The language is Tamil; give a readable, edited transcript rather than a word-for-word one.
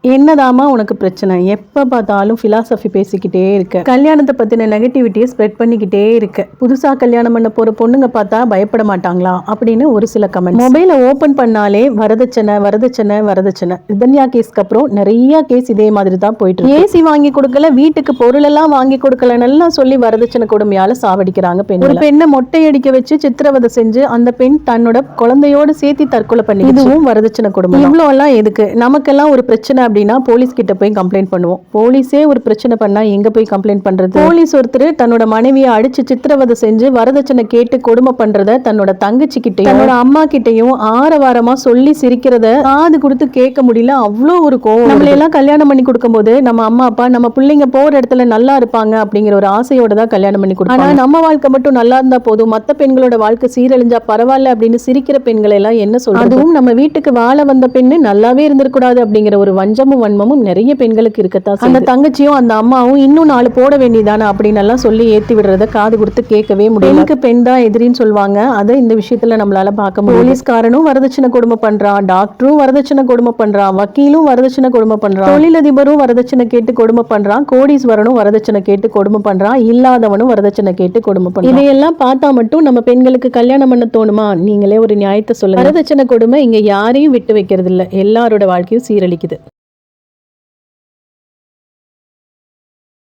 என்னதாம்மா உனக்கு பிரச்சனை? எப்ப பார்த்தாலும் பிலாசபி பேசிக்கிட்டே இருக்க. கல்யாணத்தை பத்தின நெகட்டிவிட்டியை ஸ்ப்ரெட் பண்ணிக்கிட்டே இருக்க. புதுசா கல்யாணம் பண்ண போற பொண்ணுங்க பார்த்தா பயப்பட மாட்டாங்களா அப்படின்னு ஒரு சில கமெண்ட். மொபைலை ஓபன் பண்ணாலே வரதட்சணை வரதட்சணை வரதட்சணை. இதன்யா கேஸ்க்கு அப்புறம் நிறைய கேஸ் இதே மாதிரி தான் போயிட்டு இருக்கு. ஏசி வாங்கி கொடுக்கல, வீட்டுக்கு பொருள் எல்லாம் வாங்கி கொடுக்கல, நல்லா சொல்லி வரதட்சணை கொடுமையால சாவடிக்கிறாங்க பெண். ஒரு பெண்ணை மொட்டை அடிக்க வச்சு சித்திரவதை செஞ்சு அந்த பெண் தன்னோட குழந்தையோடு சேர்த்து தற்கொலை பண்ணி, இதுவும் வரதட்சணை கொடுமை. இவ்வளவு எல்லாம் எதுக்கு? நமக்கெல்லாம் ஒரு பிரச்சனை அப்படின்னா போலீஸ் கிட்ட போய் கம்ப்ளைண்ட் பண்ணுவோம். போலீஸே ஒரு பிரச்சனை பண்ணா எங்க போய் கம்ப்ளைண்ட் பண்றது? போலீஸ் ஒருத்தர் தன்னோட மனைவியை அடிச்சு சித்திரவதை செஞ்சு வரதட்சணை கேட்டு கொடுமை பண்றத தன்னோட தங்கச்சி கிட்டையும் தன்னோட அம்மா கிட்டையும் ஆரவாரமா சொல்லி சிரிக்கிறத காது கொடுத்து கேட்க முடியல. அவ்வளோ ஒரு கோவம். நம்மள எல்லாம் கல்யாணம் பண்ணி கொடுக்கும் போது நம்ம அம்மா அப்பா நம்ம பிள்ளைங்க போற இடத்துல நல்லா இருப்பாங்க அப்படிங்கிற ஒரு ஆசையோட தான் கல்யாணம் பண்ணி கொடுப்பாங்க. ஆனா நம்ம வாழ்க்கை மட்டும் நல்லா இருந்தா போதும், மத்த பெண்களோட வாழ்க்கை சீரழிஞ்சா பரவாயில்ல அப்படின்னு சிரிக்கிற பெண்களை எல்லாம் என்ன சொல்றது? அதுவும் நம்ம வீட்டுக்கு வாழ வந்த பெண்ணு நல்லாவே இருந்திருக்கூடாது அப்படிங்கிற ஒரு வஞ்சமும் வன்மமும் நிறைய பெண்களுக்கு இருக்கத்தான். அந்த தங்கச்சியும் அந்த அம்மாவும் இன்னும் 4 போட வேண்டியதானே அப்படின்னு எல்லாம் சொல்லி ஏத்தி விடுறத காது கொடுத்து கேட்கவே முடியும். எனக்கு பெண் தான் எதிரின்னு சொல்லுவாங்க. அதை இந்த விஷயத்துல நம்மளால பார்க்க முடியும். போலீஸ்காரனும் வரதட்சணை கொடுமை பண்றான், டாக்டரும் வரதட்சணை கொடுமை பண்றான், வக்கீலும் வரதட்சணை கொடுமை பண்றான், தொழிலதிபரும் வரதட்சணை கேட்டு கொடுமை பண்றான், கோடீஸ்வரனும் வரதட்சணை கேட்டு கொடுமை பண்றான், இல்லாதவனும் வரதட்சணை கேட்டு கொடுமை பண்றான். இதையெல்லாம் பார்த்தா மட்டும் நம்ம பெண்களுக்கு கல்யாணம் பண்ண தோணுமா? நீங்களே ஒரு நியாயத்தை சொல்லுங்க. வரதட்சணை கொடுமை இங்க யாரையும் விட்டு வைக்கிறது இல்ல, எல்லாரோட வாழ்க்கையும் சீரழிக்குது.